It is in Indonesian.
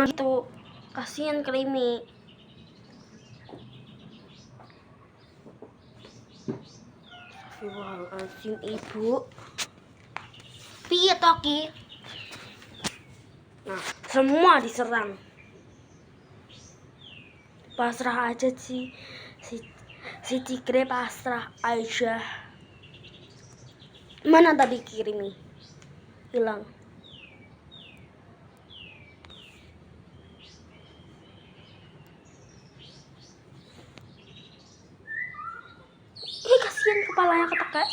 gitu. Kasihan Krimi. Astagfirullahaladzim, ibu. Piye toki? Nah, semua diserang. Pasrah aja si Cikre, pasrah aja. Mana tadi Krimi? Hilang. Kasihan kepalanya ketekek.